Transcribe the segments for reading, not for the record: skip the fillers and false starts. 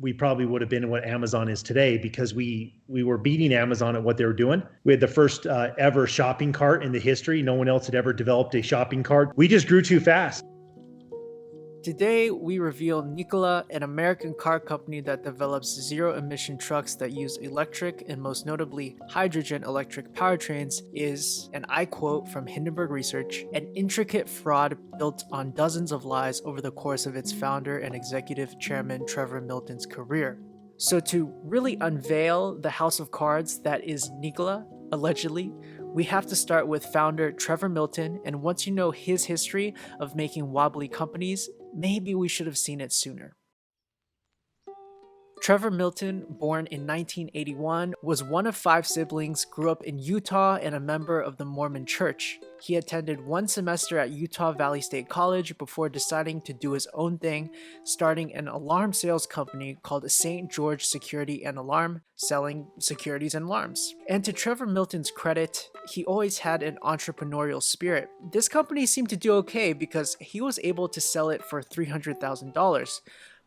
we probably would have been what Amazon is today, because we were beating Amazon at what they were doing. We had the first ever shopping cart in the history. No one else had ever developed a shopping cart. We just grew too fast. Today, we reveal Nikola, an American car company that develops zero-emission trucks that use electric and most notably hydrogen electric powertrains, is, and I quote from Hindenburg Research, an intricate fraud built on dozens of lies over the course of its founder and executive chairman Trevor Milton's career. So to really unveil the house of cards that is Nikola, allegedly, we have to start with founder Trevor Milton, and once you know his history of making wobbly companies, maybe we should have seen it sooner. Trevor Milton, born in 1981, was one of 5 siblings, grew up in Utah, and a member of the Mormon Church. He attended 1 semester at Utah Valley State College before deciding to do his own thing, starting an alarm sales company called St. George Security and Alarm, selling securities and alarms. And to Trevor Milton's credit, he always had an entrepreneurial spirit. This company seemed to do okay because he was able to sell it for $300,000.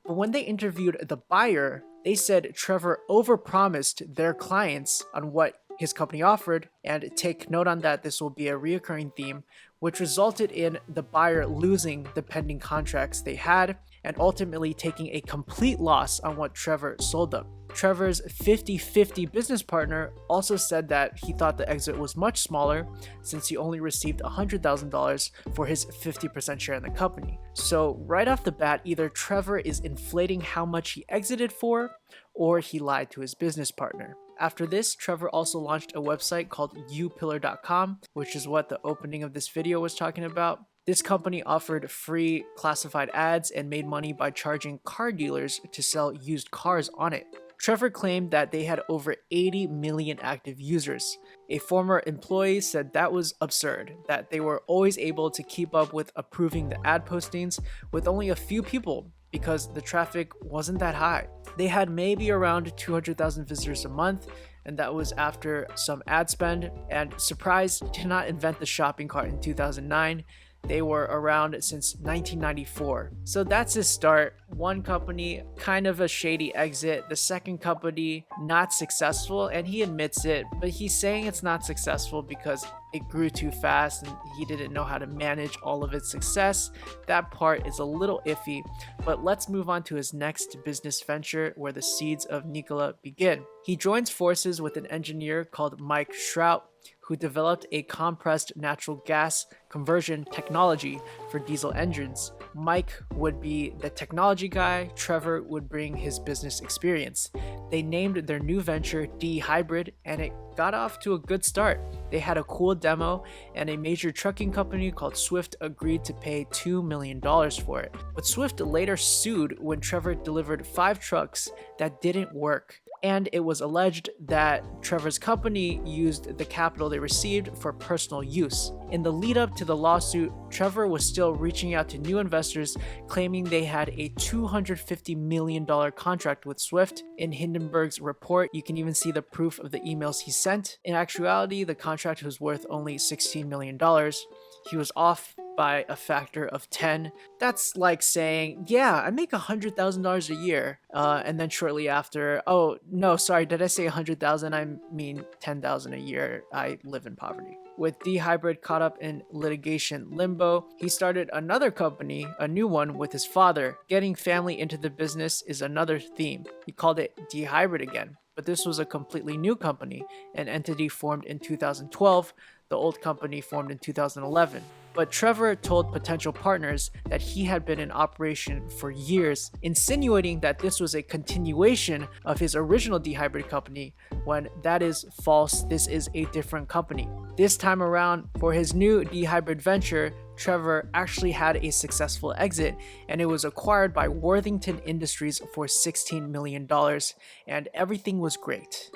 But when they interviewed the buyer, they said Trevor overpromised their clients on what his company offered, and take note on that, this will be a reoccurring theme, which resulted in the buyer losing the pending contracts they had and ultimately taking a complete loss on what Trevor sold them. Trevor's 50-50 business partner also said that he thought the exit was much smaller since he only received $100,000 for his 50% share in the company. So right off the bat, either Trevor is inflating how much he exited for, or he lied to his business partner. After this, Trevor also launched a website called upillar.com, which is what the opening of this video was talking about. This company offered free classified ads and made money by charging car dealers to sell used cars on it. Trevor claimed that they had over 80 million active users. A former employee said that was absurd, that they were always able to keep up with approving the ad postings with only a few people because the traffic wasn't that high. They had maybe around 200,000 visitors a month, and that was after some ad spend. And surprise, did not invent the shopping cart in 2009. They were around since 1994. So that's his start. One company, kind of a shady exit. The second company, not successful, and he admits it, but he's saying it's not successful because it grew too fast and he didn't know how to manage all of its success. That part is a little iffy, but let's move on to his next business venture where the seeds of Nikola begin. He joins forces with an engineer called Mike Shrout, who developed a compressed natural gas conversion technology for diesel engines. Mike would be the technology guy, Trevor would bring his business experience. They named their new venture D-Hybrid, and it got off to a good start. They had a cool demo, and a major trucking company called Swift agreed to pay $2 million for it. But Swift later sued when Trevor delivered 5 trucks that didn't work. And it was alleged that Trevor's company used the capital they received for personal use. In the lead up to the lawsuit, Trevor was still reaching out to new investors, claiming they had a $250 million contract with Swift. In Hindenburg's report, you can even see the proof of the emails he sent. In actuality, the contract was worth only $16 million. He was off by a factor of 10. That's like saying, yeah, I make $100,000 a year. And then shortly after, oh, no, sorry, did I say 100,000? I mean 10,000 a year. I live in poverty. With D-Hybrid caught up in litigation limbo, he started another company, a new one, with his father. Getting family into the business is another theme. He called it D-Hybrid again. But this was a completely new company, an entity formed in 2012. The old company formed in 2011. But Trevor told potential partners that he had been in operation for years, insinuating that this was a continuation of his original D-Hybrid company, when that is false. This is a different company. This time around, for his new D-Hybrid venture, Trevor actually had a successful exit, and it was acquired by Worthington Industries for $16 million, and everything was great.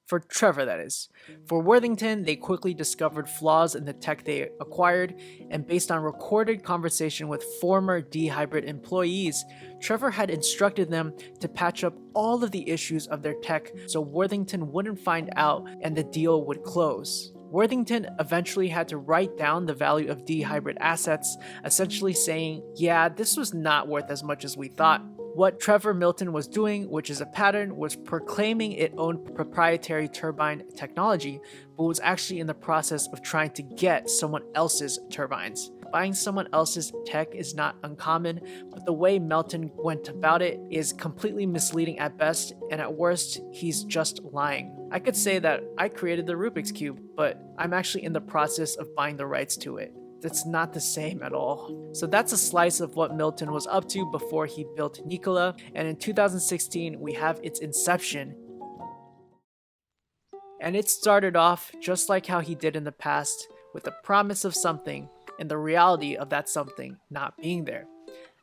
For Trevor, that is. For Worthington, they quickly discovered flaws in the tech they acquired, and based on recorded conversation with former D-Hybrid employees, Trevor had instructed them to patch up all of the issues of their tech so Worthington wouldn't find out and the deal would close. Worthington eventually had to write down the value of D-Hybrid assets, essentially saying, yeah, this was not worth as much as we thought. What Trevor Milton was doing, which is a pattern, was proclaiming it owned proprietary turbine technology, but was actually in the process of trying to get someone else's turbines. Buying someone else's tech is not uncommon, but the way Melton went about it is completely misleading at best, and at worst, he's just lying. I could say that I created the Rubik's Cube, but I'm actually in the process of buying the rights to it. That's not the same at all. So that's a slice of what Milton was up to before he built Nikola, and in 2016, we have its inception. And it started off just like how he did in the past, with the promise of something, and the reality of that something not being there.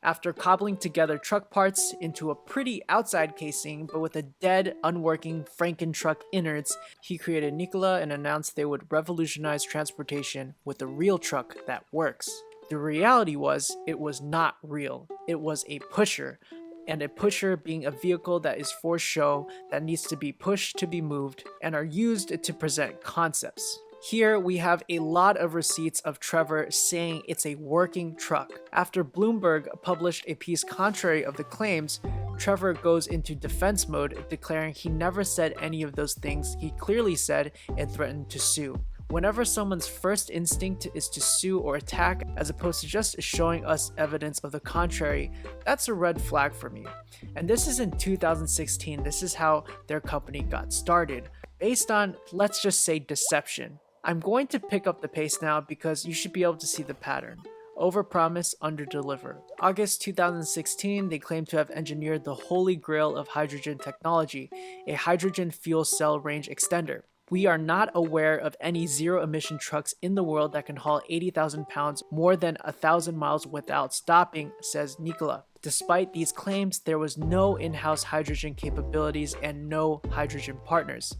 After cobbling together truck parts into a pretty outside casing, but with a dead, unworking Franken-truck innards, he created Nikola and announced they would revolutionize transportation with a real truck that works. The reality was, it was not real. It was a pusher, and a pusher being a vehicle that is for show, that needs to be pushed to be moved, and are used to present concepts. Here we have a lot of receipts of Trevor saying it's a working truck. After Bloomberg published a piece contrary of the claims, Trevor goes into defense mode, declaring he never said any of those things he clearly said and threatened to sue. Whenever someone's first instinct is to sue or attack, as opposed to just showing us evidence of the contrary, that's a red flag for me. And this is in 2016, this is how their company got started, based on, let's just say, deception. I'm going to pick up the pace now because you should be able to see the pattern. Overpromise, underdeliver. August 2016, they claim to have engineered the holy grail of hydrogen technology, a hydrogen fuel cell range extender. We are not aware of any zero-emission trucks in the world that can haul 80,000 pounds more than 1,000 miles without stopping, says Nikola. Despite these claims, there was no in-house hydrogen capabilities and no hydrogen partners.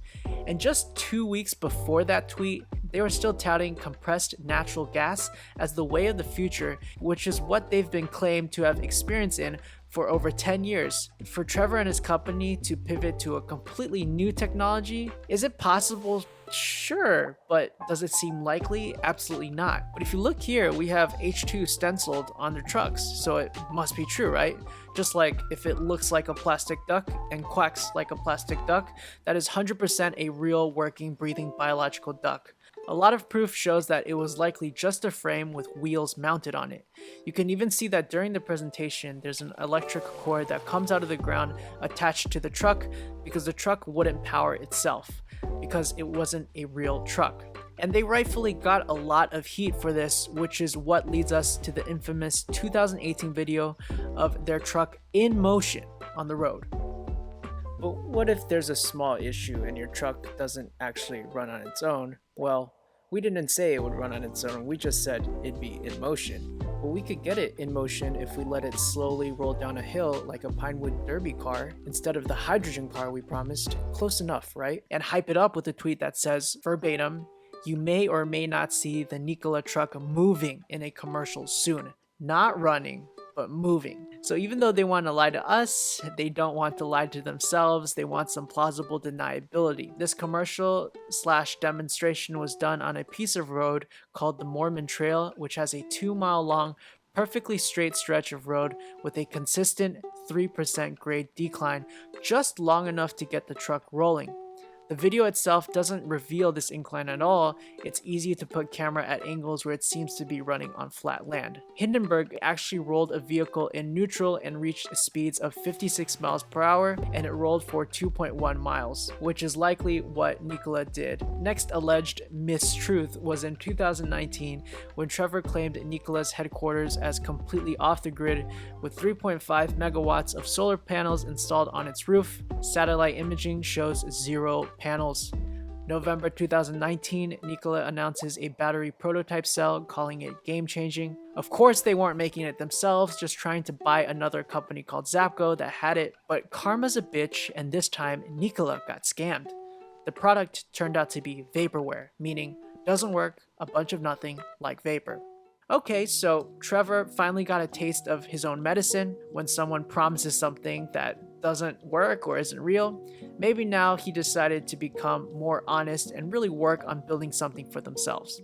And just 2 weeks before that tweet, they were still touting compressed natural gas as the way of the future, which is what they've been claimed to have experience in for over 10 years. For Trevor and his company to pivot to a completely new technology, is it possible? Sure, but does it seem likely? Absolutely not. But if you look here, we have H2 stenciled on their trucks, so it must be true, right? Just like if it looks like a plastic duck and quacks like a plastic duck, that is 100% a real working, breathing biological duck. A lot of proof shows that it was likely just a frame with wheels mounted on it. You can even see that during the presentation, there's an electric cord that comes out of the ground attached to the truck because the truck wouldn't power itself, because it wasn't a real truck. And they rightfully got a lot of heat for this, which is what leads us to the infamous 2018 video of their truck in motion on the road. But what if there's a small issue and your truck doesn't actually run on its own? Well, we didn't say it would run on its own, we just said it'd be in motion. But we could get it in motion if we let it slowly roll down a hill like a Pinewood Derby car instead of the hydrogen car we promised. Close enough, right? And hype it up with a tweet that says, verbatim, "You may or may not see the Nikola truck moving in a commercial soon." Not running, but moving. So even though they want to lie to us, they don't want to lie to themselves. They want some plausible deniability. This commercial/demonstration was done on a piece of road called the Mormon Trail, which has a 2-mile long, perfectly straight stretch of road with a consistent 3% grade decline, just long enough to get the truck rolling. The video itself doesn't reveal this incline at all. It's easy to put camera at angles where it seems to be running on flat land. Hindenburg actually rolled a vehicle in neutral and reached speeds of 56 miles per hour, and it rolled for 2.1 miles, which is likely what Nikola did. Next alleged mistruth was in 2019 when Trevor claimed Nikola's headquarters as completely off the grid with 3.5 megawatts of solar panels installed on its roof. Satellite imaging shows 0 panels. November 2019, Nikola announces a battery prototype cell, calling it game-changing. Of course they weren't making it themselves, just trying to buy another company called Zapco that had it, but karma's a bitch, and this time Nikola got scammed. The product turned out to be vaporware, meaning doesn't work, a bunch of nothing, like vapor. Okay, so Trevor finally got a taste of his own medicine when someone promises something that doesn't work or isn't real. Maybe now he decided to become more honest and really work on building something for themselves.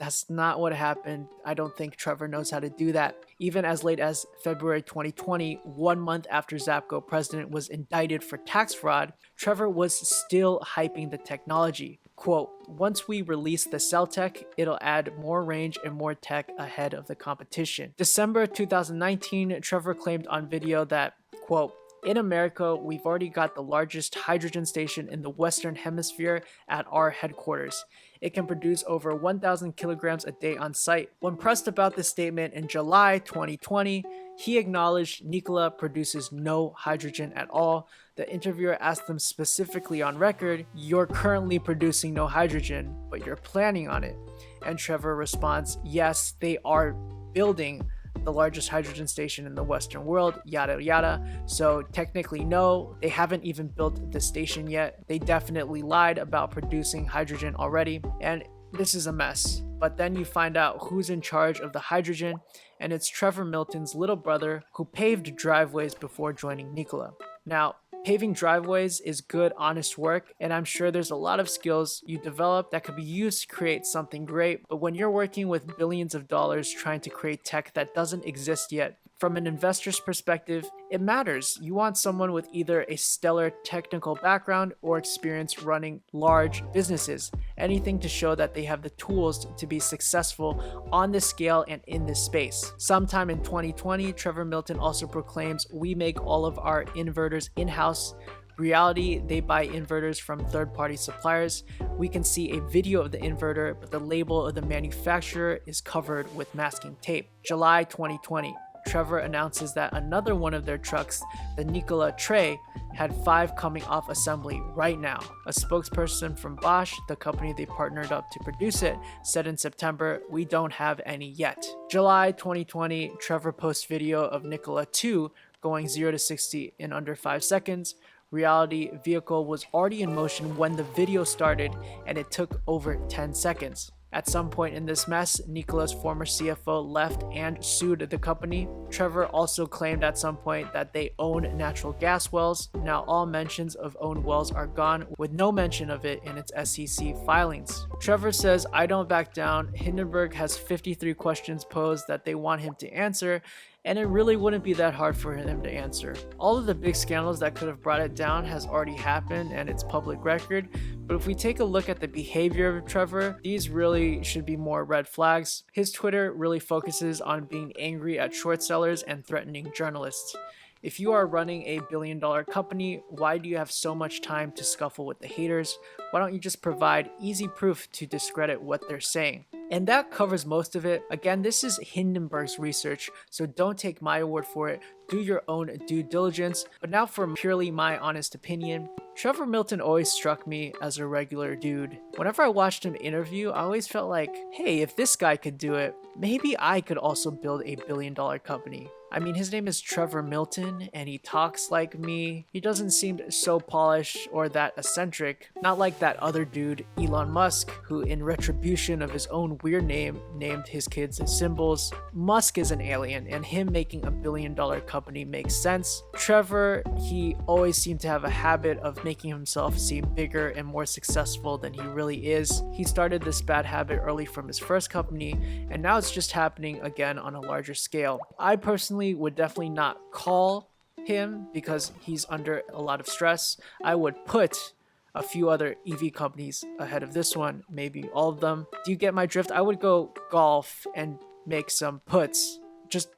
That's not what happened. I don't think Trevor knows how to do that. Even as late as February 2020, 1 month after Zapco president was indicted for tax fraud, Trevor was still hyping the technology. Quote, once we release the cell tech, it'll add more range and more tech ahead of the competition. December 2019, Trevor claimed on video that, quote, in America, we've already got the largest hydrogen station in the Western Hemisphere at our headquarters. It can produce over 1,000 kilograms a day on site. When pressed about this statement in July 2020, he acknowledged Nikola produces no hydrogen at all. The interviewer asked him specifically on record, you're currently producing no hydrogen, but you're planning on it. And Trevor responds, yes, they are building the largest hydrogen station in the Western world, yada yada. So technically no, they haven't even built the station yet. They definitely lied about producing hydrogen already, and this is a mess. But then you find out who's in charge of the hydrogen, and it's Trevor Milton's little brother who paved driveways before joining Nikola. Now, paving driveways is good, honest work, and I'm sure there's a lot of skills you develop that could be used to create something great, but when you're working with billions of dollars trying to create tech that doesn't exist yet, from an investor's perspective, it matters. You want someone with either a stellar technical background or experience running large businesses, anything to show that they have the tools to be successful on this scale and in this space. Sometime in 2020, Trevor Milton also proclaims, we make all of our inverters in-house. Reality, they buy inverters from third-party suppliers. We can see a video of the inverter, but the label of the manufacturer is covered with masking tape. July 2020. Trevor announces that another one of their trucks, the Nikola Tray, had 5 coming off assembly right now. A spokesperson from Bosch, the company they partnered up to produce it, said in September, we don't have any yet. July 2020, Trevor posts video of Nikola 2 going 0 to 60 in under 5 seconds. Reality, vehicle was already in motion when the video started, and it took over 10 seconds. At some point in this mess, Nikola's former CFO left and sued the company. Trevor also claimed at some point that they own natural gas wells. Now all mentions of owned wells are gone, with no mention of it in its SEC filings. Trevor says, I don't back down. Hindenburg has 53 questions posed that they want him to answer, and it really wouldn't be that hard for him to answer. All of the big scandals that could have brought it down has already happened, and it's public record. But if we take a look at the behavior of Trevor, these really should be more red flags. His Twitter really focuses on being angry at short sellers and threatening journalists. If you are running a billion-dollar company, why do you have so much time to scuffle with the haters? Why don't you just provide easy proof to discredit what they're saying? And that covers most of it. Again, this is Hindenburg's research, so don't take my word for it. Do your own due diligence. But now for purely my honest opinion, Trevor Milton always struck me as a regular dude. Whenever I watched him interview, I always felt like, hey, if this guy could do it, maybe I could also build a billion-dollar company. I mean, his name is Trevor Milton, and he talks like me. He doesn't seem so polished or that eccentric. Not like that other dude, Elon Musk, who in retribution of his own weird name, named his kids as symbols. Musk is an alien, and him making a billion-dollar company makes sense. Trevor, he always seemed to have a habit of making himself seem bigger and more successful than he really is. He started this bad habit early from his first company, and now it's just happening again on a larger scale. I personally would definitely not call him because he's under a lot of stress. I would put a few other EV companies ahead of this one, maybe all of them. Do you get my drift? I would go golf and make some puts. Just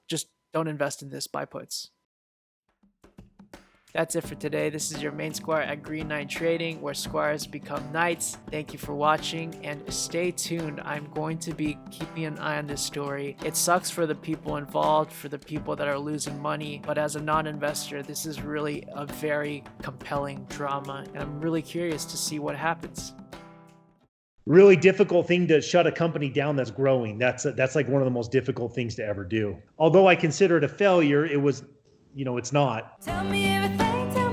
don't invest in this, buy puts. That's it for today. This is your main Squire at Green Knight Trading, where Squires become Knights. Thank you for watching, and stay tuned. I'm going to be keeping an eye on this story. It sucks for the people involved, for the people that are losing money, but as a non-investor, this is really a very compelling drama, and I'm really curious to see what happens. Really difficult thing to shut a company down that's growing. That's like one of the most difficult things to ever do. Although I consider it a failure, it was, it's not. Tell me everything.